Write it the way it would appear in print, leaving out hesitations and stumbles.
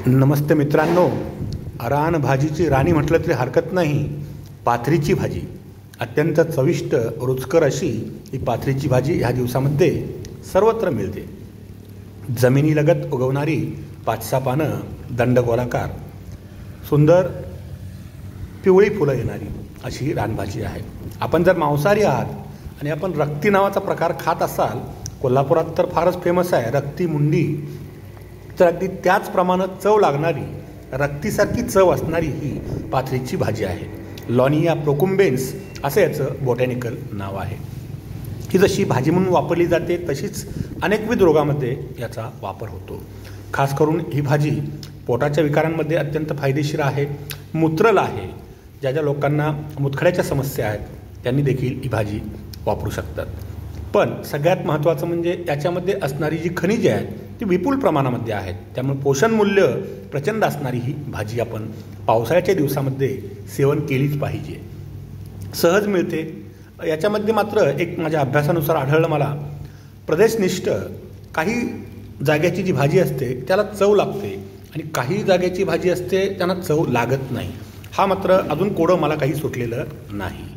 नमस्ते मित्रांनो, रान भाजीची राणी म्हटलं तरी हरकत नाही. पाथरीची भाजी अत्यंत चविष्ट रुचकर अशी ही पाथरीची भाजी ह्या दिवसामध्ये सर्वत्र मिळते. जमिनीलगत उगवणारी 5-6 पानं, दंडगोलाकार, सुंदर पिवळी फुलं येणारी अशी रानभाजी आहे. आपण जर मांसाहारी आहात आणि आपण रक्ती नावाचा प्रकार खात असाल, कोल्हापुरात तर फारच फेमस आहे रक्ती मुंडी, तर अगदी त्याचप्रमाणे चव लागणारी, रक्तीसारखी चव असणारी ही पाथरीची भाजी आहे. लॉनिया प्रोकुम्बेन्स असं याचं बॉटॅनिकल नाव आहे. ही जशी भाजी म्हणून वापरली जाते तशीच अनेकविध रोगामध्ये याचा वापर होतो. खास करून ही भाजी पोटाच्या विकारांमध्ये अत्यंत फायदेशीर आहे. मूत्रल आहे, ज्या ज्या लोकांना मुतखड्याच्या समस्या आहेत त्यांनी देखील ही भाजी वापरू शकतात. पण सगळ्यात महत्त्वाचं म्हणजे याच्यामध्ये असणारी जी खनिजे आहेत ती विपुल प्रमाणामध्ये आहेत. त्यामुळे पोषण मूल्य प्रचंड असणारी ही भाजी आपण पावसाळ्याच्या दिवसामध्ये सेवन केलीच पाहिजे. सहज मिळते. याच्यामध्ये मात्र एक माझ्या अभ्यासानुसार आढळलं मला, प्रदेशनिष्ठ काही जाग्याची जी भाजी असते त्याला चव लागते आणि काही जाग्याची भाजी असते त्यांना चव लागत नाही. हा मात्र अजून कोडं मला काही सुटलेलं नाही.